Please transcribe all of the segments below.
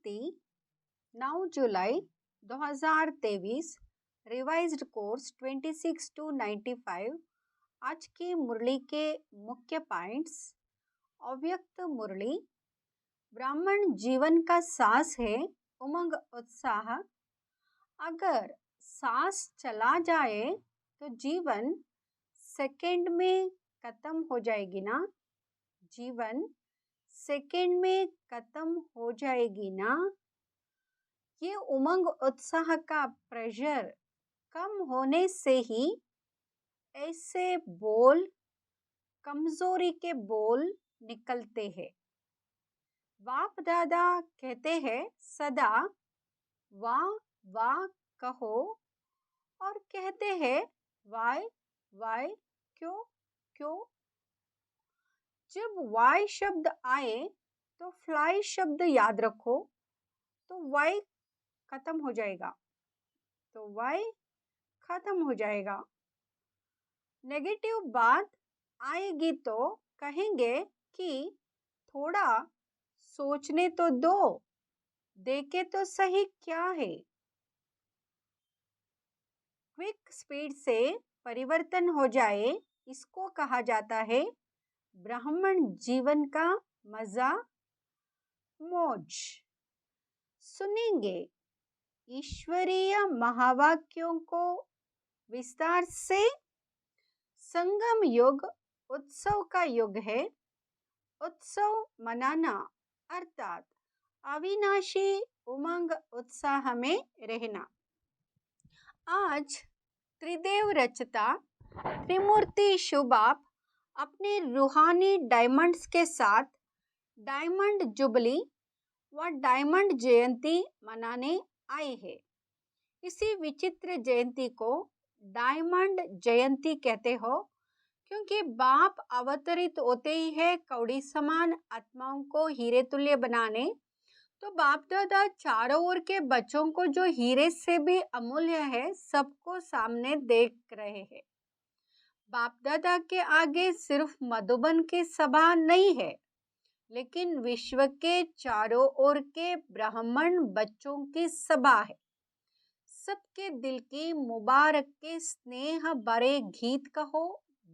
तिथि 9 जुलाई 2023, revised course 26 to 95। आज की मुरली के मुख्य पॉइंट्स। अव्यक्त मुरली। ब्राह्मण जीवन का सास है, उमंग उत्साह। अगर सांस चला जाए तो जीवन सेकंड में खत्म हो जाएगी ना। जीवन सेकंड में खत्म हो जाएगी ना। ये उमंग उत्साह का प्रेशर कम होने से ही ऐसे बोल, कमजोरी के बोल निकलते हैं। बाप दादा कहते हैं सदा वाह वाह कहो, और कहते हैं वाय वाय क्यों क्यों। जब वाय शब्द आए तो फ्लाई शब्द याद रखो, तो वाय खत्म हो जाएगा, तो वाय खत्म हो जाएगा। नेगेटिव बात आएगी तो कहेंगे कि थोड़ा सोचने तो दो, देखे तो सही क्या है। क्विक स्पीड से परिवर्तन हो जाए, इसको कहा जाता है ब्राह्मण जीवन का मजा मौज। सुनेंगे ईश्वरीय महावाक्यों को विस्तार से। संगम युग उत्सव का युग है। उत्सव मनाना अर्थात अविनाशी उमंग उत्साह में रहना। आज त्रिदेव रचता त्रिमूर्ति शुभ आप अपने रूहानी डायमंड्स के साथ डायमंड जुबली व डायमंड जयंती मनाने आए हैं। इसी विचित्र जयंती को डायमंड जयंती कहते हो, क्योंकि बाप अवतरित होते ही है कौड़ी समान आत्माओं को हीरे तुल्य बनाने। तो बाप दादा चारों ओर के बच्चों को जो हीरे से भी अमूल्य है, सबको सामने देख रहे हैं। बाप दादा के आगे सिर्फ मधुबन की सभा नहीं है, लेकिन विश्व के चारों ओर के ब्राह्मण बच्चों की सभा है। सबके दिल की मुबारक के स्नेह भरे गीत कहो,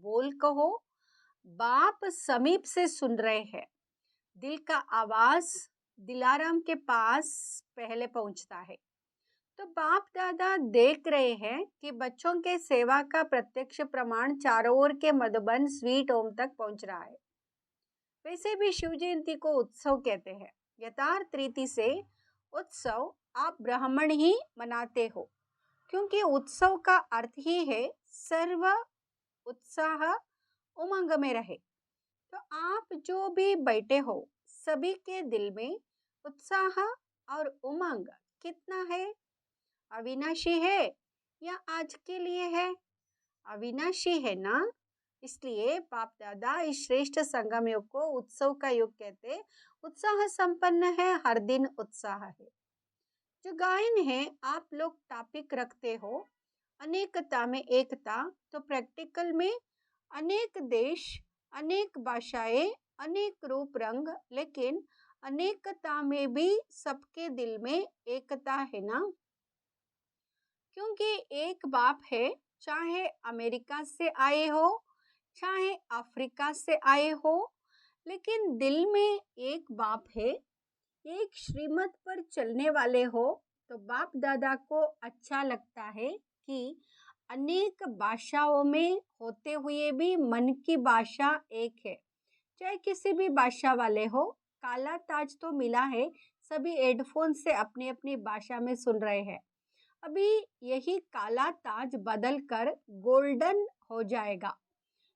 बोल कहो, बाप समीप से सुन रहे हैं। दिल का आवाज दिलाराम के पास पहले पहुंचता है। तो बाप दादा देख रहे हैं कि बच्चों के सेवा का प्रत्यक्ष प्रमाण चारों ओर के मधुबन स्वीट होम तक पहुंच रहा है। वैसे भी शिव जयंती को उत्सव कहते हैं। यथार्थ रीति से उत्सव आप ब्राह्मण ही मनाते हो, क्योंकि उत्सव का अर्थ ही है सर्व उत्साह उमंग में रहे। तो आप जो भी बैठे हो, सभी के दिल में उत्साह और उमंग कितना है? अविनाशी है या आज के लिए है? अविनाशी है ना। इसलिए बाप दादा इस श्रेष्ठ संगम युग को उत्सव का युग कहते। उत्साह संपन्न है, हर दिन उत्साह है। जो गायन है, आप लोग टॉपिक रखते हो अनेकता में एकता, तो प्रैक्टिकल में अनेक देश, अनेक भाषाएं, अनेक रूप रंग, लेकिन अनेकता में भी सबके दिल में एकता है ना। क्योंकि एक बाप है, चाहे अमेरिका से आए हो, चाहे अफ्रीका से आए हो, लेकिन दिल में एक बाप है। एक श्रीमत पर चलने वाले हो, तो बाप दादा को अच्छा लगता है कि अनेक भाषाओं में होते हुए भी मन की भाषा एक है। चाहे किसी भी भाषा वाले हो, काला ताज तो मिला है, सभी हेडफोन से अपनी अपनी भाषा में सुन रहे हैं। अभी यही काला ताज बदल कर गोल्डन हो जाएगा,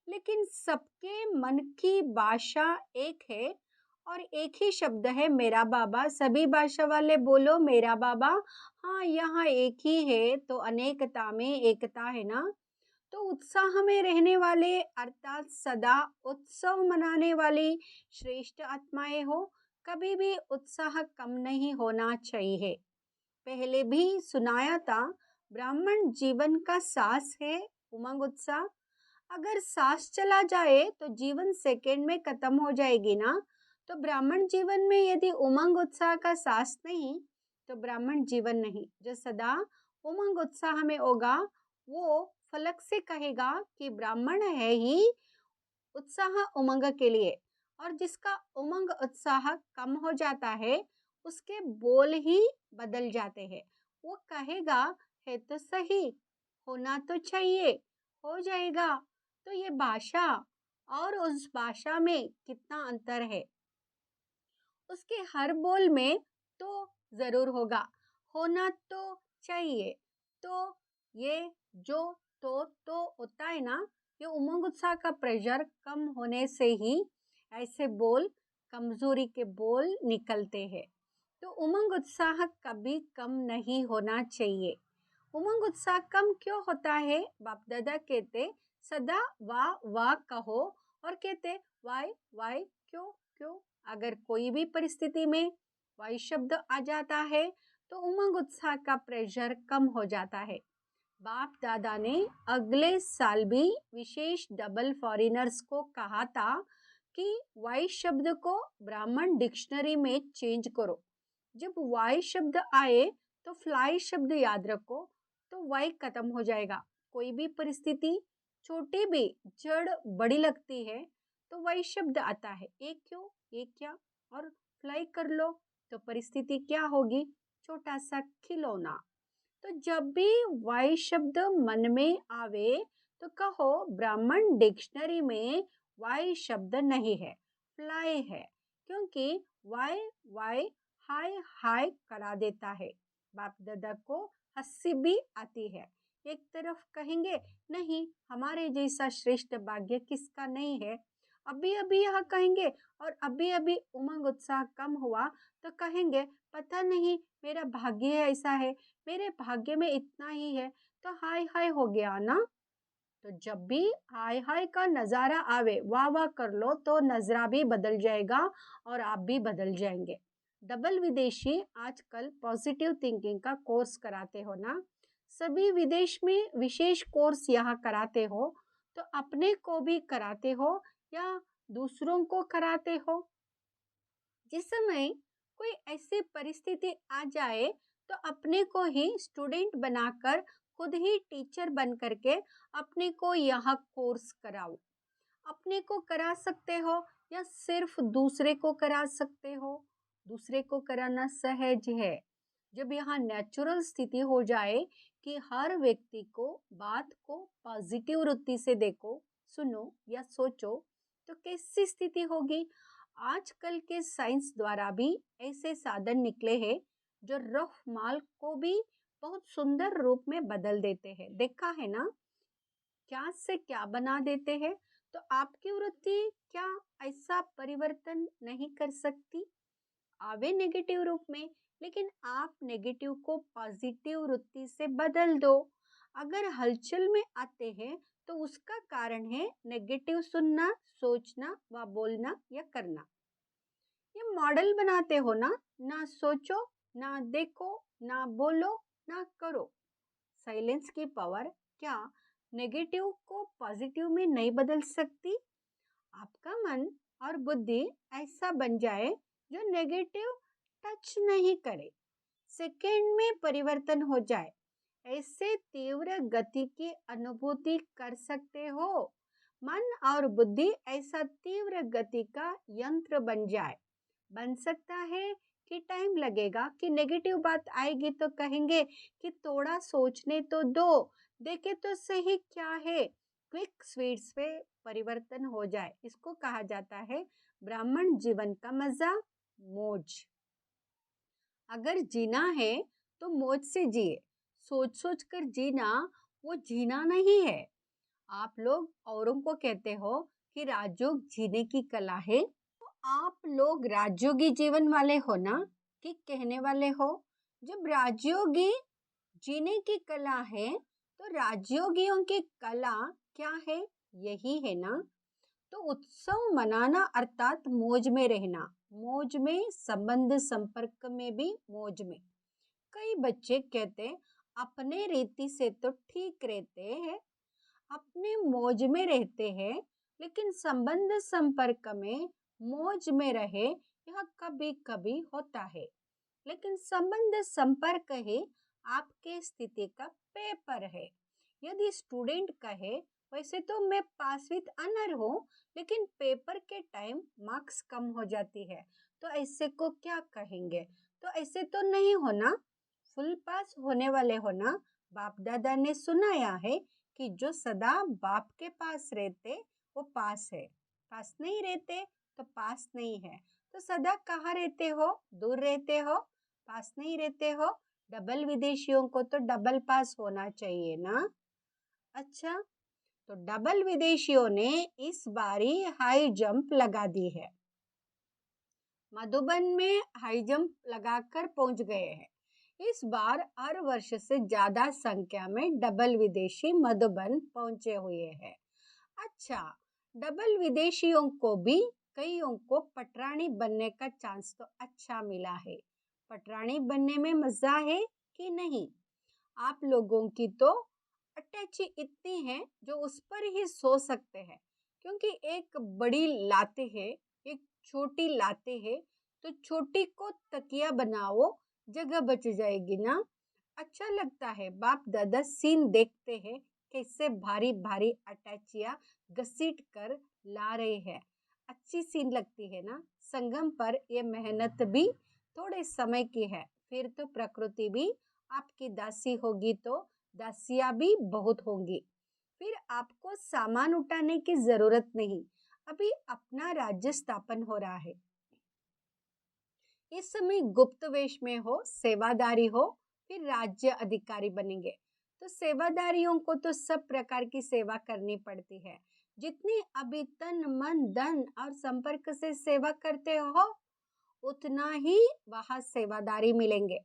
लेकिन सबके मन की भाषा एक है और एक ही शब्द है मेरा बाबा। सभी भाषा वाले बोलो मेरा बाबा। हाँ, यहाँ एक ही है, तो अनेकता में एकता है ना। तो उत्साह में रहने वाले अर्थात सदा उत्सव मनाने वाली श्रेष्ठ आत्माएं हो, कभी भी उत्साह कम नहीं होना चाहिए। पहले भी सुनाया था, ब्राह्मण जीवन का सास है उमंग उत्साह। अगर सांस चला जाए तो जीवन सेकंड में खत्म हो जाएगी ना। तो ब्राह्मण जीवन में यदि उमंग उत्साह का सांस नहीं तो ब्राह्मण जीवन नहीं। जो सदा उमंग उत्साह में होगा वो फलक से कहेगा कि ब्राह्मण है ही उत्साह उमंग के लिए, और जिसका उमंग उत्साह कम हो जाता है उसके बोल ही बदल जाते हैं। वो कहेगा है तो सही, होना तो चाहिए, हो जाएगा। तो ये भाषा और उस भाषा में कितना अंतर है। उसके हर बोल में तो जरूर होगा, होना तो चाहिए। तो ये जो तो होता है ना, ये उमंग उत्साह का प्रेशर कम होने से ही ऐसे बोल, कमजोरी के बोल निकलते हैं। तो उमंग उत्साह कभी कम नहीं होना चाहिए। उमंग उत्साह कम क्यों होता है? बाप दादा कहते सदा वाह वाह कहो, और कहते वाई वाई क्यों क्यों। अगर कोई भी परिस्थिति में वाई शब्द आ जाता है तो उमंग उत्साह का प्रेशर कम हो जाता है। बाप दादा ने अगले साल भी विशेष डबल फॉरेनर्स को कहा था कि वाई शब्द को ब्राह्मण डिक्शनरी में चेंज करो। जब वाई शब्द आए तो फ्लाई शब्द याद रखो, तो वाई खत्म हो जाएगा। कोई भी परिस्थिति छोटी भी जड़ बड़ी लगती है तो वाई शब्द आता है। एक क्यों, एक क्या, और फ्लाई कर लो तो परिस्थिति क्या होगी? छोटा सा खिलौना। तो जब भी वाई शब्द मन में आवे तो कहो ब्राह्मण डिक्शनरी में वाई शब्द नहीं है, फ्लाई है। क्योंकि वाई वाई हाय हाय करा देता है। बाप दादा को हंसी भी आती है। एक तरफ कहेंगे नहीं, हमारे जैसा श्रेष्ठ भाग्य किसका नहीं है, अभी अभी यह कहेंगे, और अभी अभी उमंग उत्साह कम हुआ तो कहेंगे पता नहीं मेरा भाग्य ऐसा है, मेरे भाग्य में इतना ही है, तो हाय हाय हो गया ना। तो जब भी हाय हाय का नजारा आवे वाह वाह कर लो तो नजरा भी बदल जाएगा और आप भी बदल जाएंगे। डबल विदेशी आजकल पॉजिटिव थिंकिंग का कोर्स कराते हो ना, सभी विदेश में विशेष कोर्स यहाँ कराते हो, तो अपने को भी कराते हो या दूसरों को कराते हो? जिस समय कोई ऐसी परिस्थिति आ जाए तो अपने को ही स्टूडेंट बनाकर खुद ही टीचर बन करके अपने को यहाँ कोर्स कराओ। अपने को करा सकते हो या सिर्फ दूसरे को करा सकते हो? दूसरे को कराना सहज है। जब यहाँ नेचुरल स्थिति हो जाए कि हर व्यक्ति को बात को पॉजिटिव वृत्ति से देखो, सुनो या सोचो, तो कैसी स्थिति होगी? आजकल के साइंस द्वारा भी ऐसे साधन निकले हैं जो रफ माल को भी बहुत सुंदर रूप में बदल देते हैं। देखा है ना, क्या से क्या बना देते हैं। तो आपकी वृत्ति क्या ऐसा परिवर्तन नहीं कर सकती? आवे नेगेटिव रूप में, लेकिन आप नेगेटिव को पॉजिटिव वृत्ति से बदल दो। अगर हलचल में आते हैं तो उसका कारण है नेगेटिव सुनना, सोचना व बोलना या करना। ये मॉडल बनाते हो ना, ना सोचो, ना देखो, ना बोलो, ना करो। साइलेंस की पावर क्या नेगेटिव को पॉजिटिव में नहीं बदल सकती? आपका मन और बुद्धि ऐसा बन जाए जो नेगेटिव टच नहीं करे, सेकेंड में परिवर्तन हो जाए। ऐसे तीव्र गति की अनुभूति कर सकते हो। मन और बुद्धि ऐसा तीव्र गति का यंत्र बन जाए। बन सकता है कि टाइम लगेगा, कि नेगेटिव बात आएगी तो कहेंगे कि थोड़ा सोचने तो दो, देखे तो सही क्या है। क्विक स्वीट्स पे परिवर्तन हो जाए, इसको कहा जाता है ब्राह्मण जीवन का मजा, मौज। अगर जीना है तो मौज से जिए। सोच सोच कर जीना वो जीना नहीं है। आप लोग औरों को कहते हो कि राजयोग जीने की कला है, तो आप लोग राजयोगी जीवन वाले हो ना, कि कहने वाले हो? जब राजयोगी जीने की कला है तो राजयोगियों की कला क्या है? यही है ना। तो उत्सव मनाना अर्थात मौज में रहना, मौज में, संबंध संपर्क में भी मौज में। कई बच्चे कहते अपने रीति से तो ठीक रहते हैं, अपने मौज में रहते हैं, लेकिन संबंध संपर्क में मौज में रहे, यह कभी कभी होता है, लेकिन संबंध संपर्क ही आपके स्थिति का पेपर है। यदि स्टूडेंट कहे वैसे तो मैं पास विद ऑनर हूँ, लेकिन पेपर के टाइम मार्क्स कम हो जाती है, तो ऐसे को क्या कहेंगे? तो ऐसे तो नहीं होना, फुल पास होने वाले होना। बाप दादा ने सुनाया है कि जो सदा बाप के पास रहते वो पास है, पास नहीं रहते तो पास नहीं है। तो सदा कहाँ रहते हो? दूर रहते हो, पास नहीं रहते हो। डबल विदेशियों को तो डबल पास होना चाहिए ना। अच्छा, तो डबल विदेशियों ने इस बारी हाई जंप लगा दी है। मधुबन में हाई जंप लगाकर पहुंच गए हैं। इस बार हर वर्ष से ज्यादा संख्या में डबल विदेशी मधुबन पहुंचे हुए हैं। अच्छा, डबल विदेशियों को भी कईयों को पटरानी बनने का चांस तो अच्छा मिला है। पटरानी बनने में मजा है कि नहीं? आप लोगों की तो अटैची इतनी है जो उस पर ही सो सकते हैं, क्योंकि एक बड़ी लाते हैं, एक छोटी लाते हैं, तो छोटी को तकिया बनाओ, जगह बच जाएगी ना। अच्छा लगता है, बाप दादा सीन देखते हैं कैसे भारी भारी अटैचियां घसीट कर ला रहे हैं। अच्छी सीन लगती है ना। संगम पर ये मेहनत भी थोड़े समय की है, फिर तो प्रकृति भी आपकी दासी होगी, तो दासियां भी बहुत होंगी। फिर आपको सामान उठाने की जरूरत नहीं। अभी अपना राज्य स्थापन हो रहा है। इस समय गुप्त वेश में हो, सेवादारी हो, फिर राज्य अधिकारी बनेंगे। तो सेवादारियों को तो सब प्रकार की सेवा करनी पड़ती है। जितनी अभी तन मन धन और संपर्क से सेवा करते हो, उतना ही वहां सेवादारी मिलेंगे।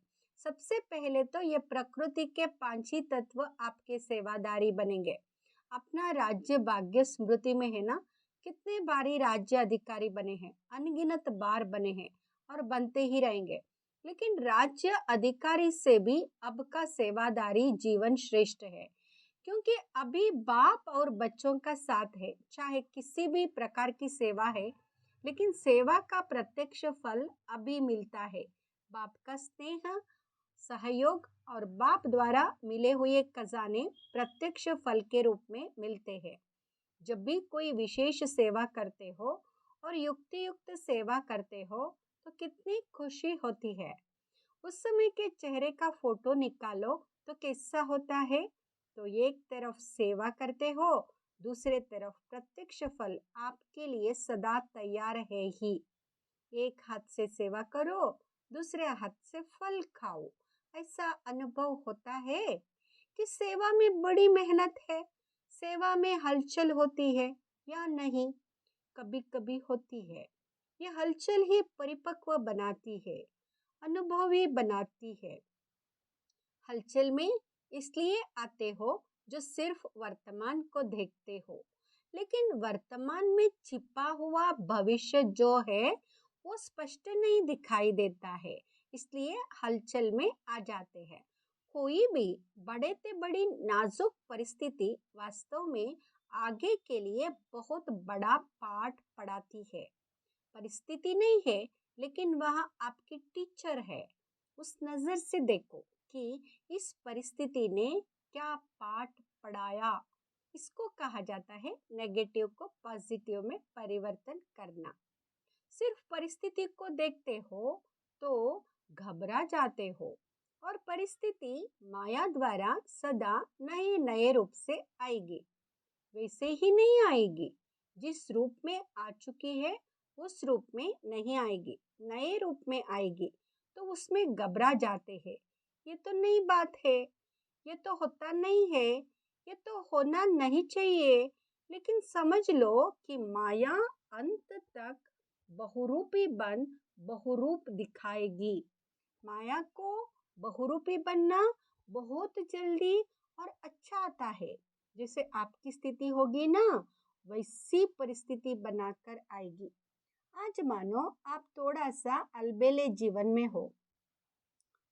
सबसे पहले तो ये प्रकृति के 5 ही तत्व आपके सेवादारी बनेंगे। अपना राज्य भाग्य स्मृति में है ना, कितने बारी राज्य अधिकारी बने हैं, अनगिनत बार बने हैं और बनते ही रहेंगे। लेकिन राज्य अधिकारी से भी अब का सेवादारी जीवन श्रेष्ठ है, क्योंकि अभी बाप और बच्चों का साथ है। चाहे किसी भी प्रकार की सेवा है, लेकिन सेवा का प्रत्यक्ष फल अभी मिलता है। बाप का स्नेह, सहयोग और बाप द्वारा मिले हुए खजाने प्रत्यक्ष फल के रूप में मिलते हैं। जब भी कोई विशेष सेवा करते हो और युक्ति युक्त सेवा करते हो, तो कितनी खुशी होती है। उस समय के चेहरे का फोटो निकालो तो कैसा होता है? तो एक तरफ सेवा करते हो, दूसरे तरफ प्रत्यक्ष फल आपके लिए सदा तैयार है ही। एक हाथ से सेवा करो, दूसरे हाथ से फल खाओ। ऐसा अनुभव होता है कि सेवा में बड़ी मेहनत है, सेवा में हलचल होती है या नहीं? कभी कभी होती है। ये हलचल ही परिपक्व बनाती है, अनुभवी बनाती है। हलचल में इसलिए आते हो जो सिर्फ वर्तमान को देखते हो, लेकिन वर्तमान में छिपा हुआ भविष्य जो है वो स्पष्ट नहीं दिखाई देता है, इसलिए हलचल में आ जाते हैं। कोई भी बड़े से बड़ी नाजुक परिस्थिति वास्तव में आगे के लिए बहुत बड़ा पाठ पढ़ाती है। परिस्थिति नहीं है, लेकिन वह आपकी टीचर है। उस नजर से देखो कि इस परिस्थिति ने क्या पाठ पढ़ाया। इसको कहा जाता है नेगेटिव को पॉजिटिव में परिवर्तन करना। सिर्फ परिस्थिति को देखते हो तो घबरा जाते हो, और परिस्थिति माया द्वारा सदा नए नए रूप से आएगी। वैसे ही नहीं आएगी, जिस रूप में आ चुकी है उस रूप में नहीं आएगी, नए रूप में आएगी। तो उसमें घबरा जाते हैं, ये तो नई बात है, ये तो होता नहीं है, ये तो होना नहीं चाहिए। लेकिन समझ लो कि माया अंत तक बहुरूपी बन बहुरूप दिखाएगी। माया को बहुरूपी बनना बहुत जल्दी और अच्छा आता है। जैसे आपकी स्थिति होगी ना, वैसी परिस्थिति बनाकर आएगी। आज मानो आप थोड़ा सा अलबेले जीवन में हो,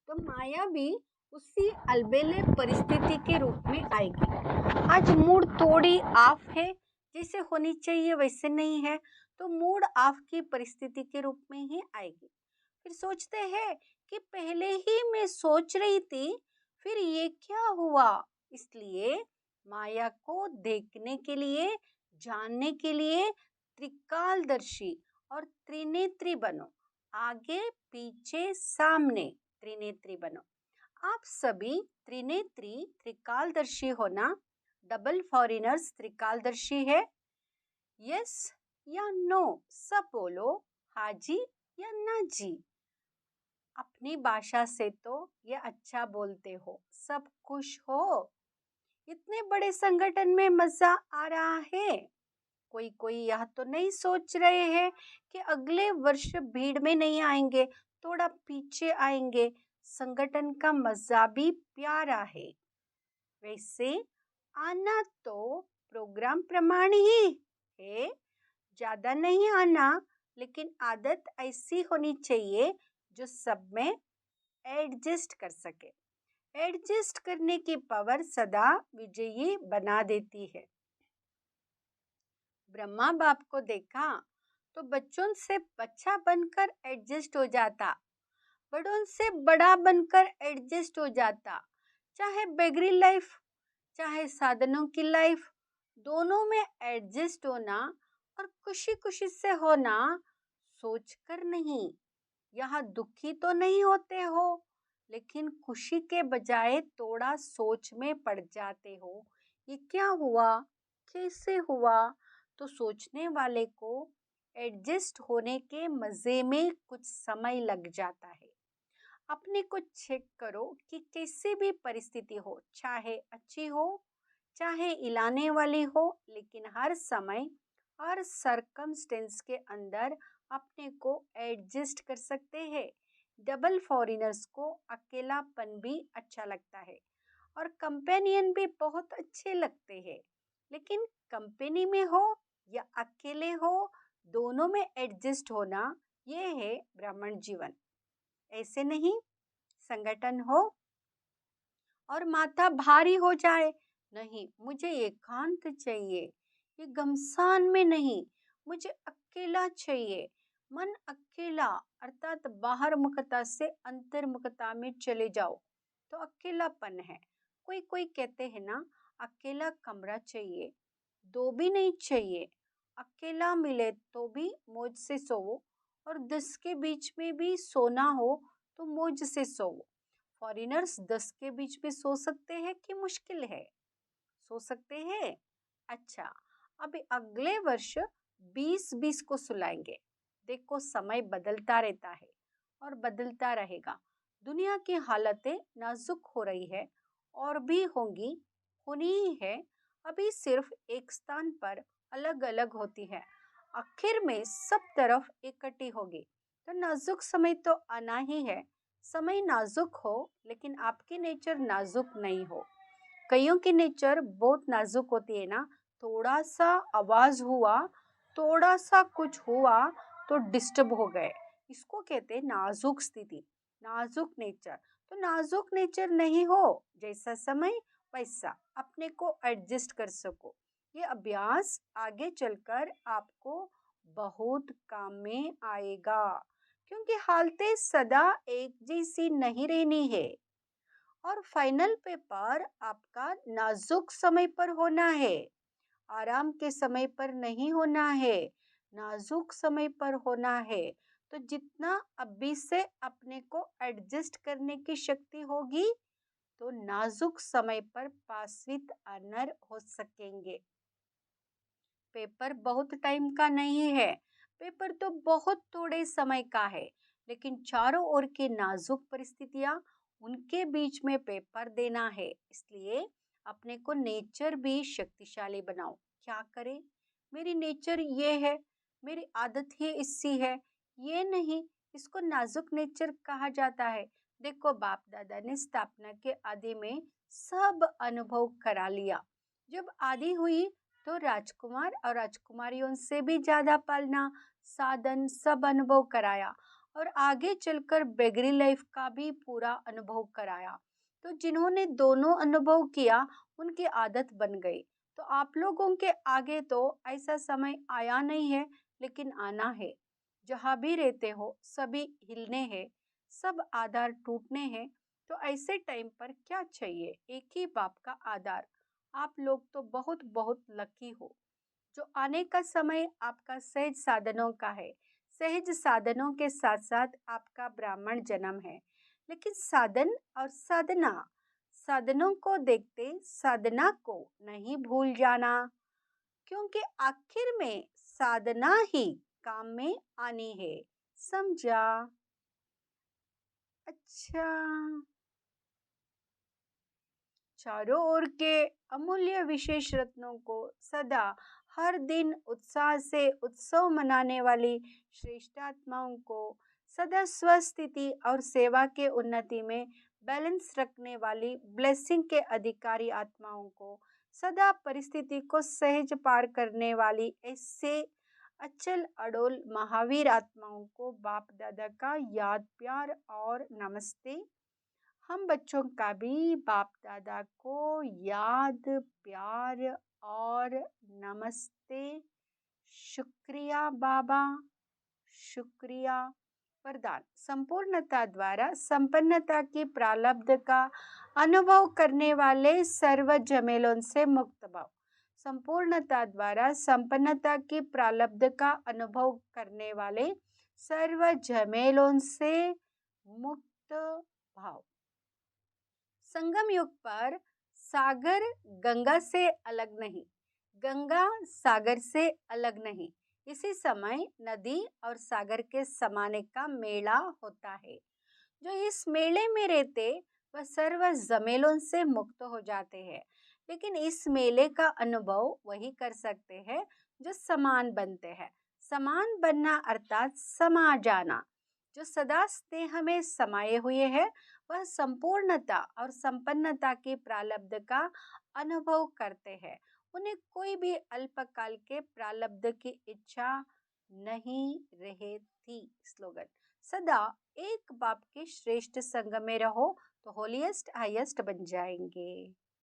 तो माया भी उसी अलबेले परिस्थिति के रूप में आएगी। आज मूड थोड़ी ऑफ है, जैसे होनी चाहिए वैसे नहीं है, तो मूड ऑफ की परिस्थिति के रूप में ही आएगी। फिर सोचते हैं कि पहले ही मैं सोच रही थी, फिर ये क्या हुआ। इसलिए माया को देखने के लिए, जानने के लिए त्रिकालदर्शी और त्रिनेत्री बनो। आगे पीछे सामने त्रिनेत्री बनो। आप सभी त्रिनेत्री त्रिकालदर्शी हो ना? डबल फॉरेनर्स त्रिकालदर्शी है? यस या नो सब बोलो, हाँ जी या ना जी। अपनी भाषा से तो ये अच्छा बोलते हो, सब खुश हो। इतने बड़े संगठन में मजा आ रहा है। कोई यह तो नहीं सोच रहे हैं कि अगले वर्ष भीड़ में नहीं आएंगे, थोड़ा पीछे आएंगे। संगठन का मजा भी प्यारा है। वैसे आना तो प्रोग्राम प्रमाण ही है, ज्यादा नहीं आना, लेकिन आदत ऐसी होनी चाहिए जो सब में एडजस्ट कर सके। एडजस्ट करने की पावर सदा विजयी बना देती है। ब्रह्मा बाप को देखा तो बच्चों से बच्चा बनकर एडजस्ट हो जाता, बड़ों से बड़ा बनकर एडजस्ट हो जाता। चाहे बेगरी लाइफ, चाहे साधनों की लाइफ, दोनों में एडजस्ट होना और खुशी खुशी से होना, सोचकर नहीं। यहाँ दुखी तो नहीं होते हो, लेकिन खुशी के बजाय थोड़ा सोच में पड़ जाते हो, ये क्या हुआ, कैसे हुआ। तो सोचने वाले को एडजस्ट होने के मजे में कुछ समय लग जाता है। अपने को चेक करो कि कैसी भी परिस्थिति हो, चाहे अच्छी हो चाहे इलाने वाली हो, लेकिन हर समय हर सरकमस्टेंस के अंदर अपने को एडजस्ट कर सकते हैं। डबल फॉरेनर्स को अकेलापन भी अच्छा लगता है और कंपेनियन भी बहुत अच्छे लगते हैं, लेकिन कंपनी में हो या अकेले हो, दोनों में एडजस्ट होना, ये है ब्राह्मण जीवन। ऐसे नहीं संगठन हो और माथा भारी हो जाए, नहीं मुझे एकांत चाहिए, ये घमसान में नहीं, मुझे अकेला चाहिए। मन अकेला अर्थात बाहर मुखता से अंतर्मुखता में चले जाओ तो अकेलापन है। कोई कहते हैं ना, अकेला कमरा चाहिए, दो भी नहीं चाहिए। अकेला मिले तो भी मौज से सोओ, और 10 के बीच में भी सोना हो तो मौज से सोओ। फॉरेनर्स 10 के बीच में सो सकते हैं कि मुश्किल है? सो सकते हैं। अच्छा, अभी अगले वर्ष 20-20 को सुलाएंगे। देखो समय बदलता रहता है और बदलता रहेगा। दुनिया की हालतें नाजुक हो रही है और भी होंगी, होनी ही है। अभी सिर्फ एक स्थान पर अलग अलग होती है, आखिर में सब तरफ इकट्ठी होगी। तो नाजुक समय तो आना ही है। समय नाजुक हो, लेकिन आपकी नेचर नाजुक नहीं हो। कईयों की नेचर बहुत नाजुक होती है ना, थोड़ा सा आवाज हुआ, थोड़ा सा कुछ हुआ तो डिस्टर्ब हो गए। इसको कहते हैं नाजुक स्थिति, नाजुक नेचर। तो नाजुक नेचर नहीं हो, जैसा समय वैसा अपने को एडजस्ट कर सको। ये अभ्यास आगे चलकर आपको बहुत काम में आएगा, क्योंकि हालतें सदा एक जैसी नहीं रहनी है। और फाइनल पेपर आपका नाजुक समय पर होना है, आराम के समय पर नहीं होना है, नाजुक समय पर होना है। तो जितना अभी से अपने को एडजस्ट करने की शक्ति होगी, तो नाजुक समय पर पास विद ऑनर हो सकेंगे। पेपर बहुत टाइम का नहीं है, पेपर तो बहुत थोड़े समय का है, लेकिन चारों ओर की नाजुक परिस्थितियां, उनके बीच में पेपर देना है। इसलिए अपने को नेचर भी शक्तिशाली बनाओ। क्या करें, मेरी नेचर ये है, मेरी आदत ही इससी है, ये नहीं, इसको नाजुक नेचर कहा जाता है। देखो बाप दादा ने स्थापना के आदि में सब अनुभव करा लिया, जब आदि हुई तो राजकुमार और राजकुमारियों से भी ज्यादा पालना, साधन सब अनुभव कराया, और आगे चलकर बेगरी लाइफ का भी पूरा अनुभव कराया। तो जिन्होंने दोनों अनुभव किया, उनकी आदत बन गई। तो आप लोगों के आगे तो ऐसा समय आया नहीं है लेकिन आना है। जहाँ भी रहते हो सभी हिलने हैं, सब आधार टूटने हैं। तो ऐसे टाइम पर क्या चाहिए? एक ही बाप का आधार। आप लोग तो बहुत बहुत लकी हो। जो आने का समय आपका सहज साधनों का है। सहज साधनों के साथ साथ आपका ब्राह्मण जन्म है। लेकिन साधन और साधना, साधनों को देखते साधना को नहीं भूल जाना, क्योंकि आखिर में साधना ही काम में आनी है। समझा? अच्छा। चारों ओर के अमूल्य विशेष रत्नों को सदा हर दिन उत्साह से उत्सव मनाने वाली श्रेष्ठात्माओं को, सदा स्वस्थिति और सेवा के उन्नति में बैलेंस रखने वाली ब्लेसिंग के अधिकारी आत्माओं को, सदा परिस्थिति को सहज पार करने वाली ऐसे अचल अडोल महावीर आत्माओं को बाप दादा का याद प्यार और नमस्ते। हम बच्चों का भी बाप दादा को याद प्यार और नमस्ते। शुक्रिया बाबा, शुक्रिया। वरदान: संपूर्णता द्वारा संपन्नता की प्रारब्ध का अनुभव करने वाले सर्व झमेलों से मुक्त भाव। संपूर्णता द्वारा संपन्नता की प्रारब्ध का अनुभव करने वाले सर्व झमेलों से मुक्त भाव। संगम युग पर सागर गंगा से अलग नहीं, गंगा सागर से अलग नहीं। इसी समय नदी और सागर के समाने का मेला होता है। जो इस मेले में रहते वह सर्व जमेलों से मुक्त हो जाते हैं। लेकिन इस मेले का अनुभव वही कर सकते हैं जो समान बनते हैं। समान बनना अर्थात समा जाना। जो सदा स्नेह में समाये हुए हैं वह संपूर्णता और संपन्नता की प्रारब्ध का अनुभव करते हैं। उन्हें कोई भी अल्पकाल के प्रारब्ध की इच्छा नहीं रहती। स्लोगन: सदा एक बाप के श्रेष्ठ संग में रहो तो होलीएस्ट हाईएस्ट बन जाएंगे।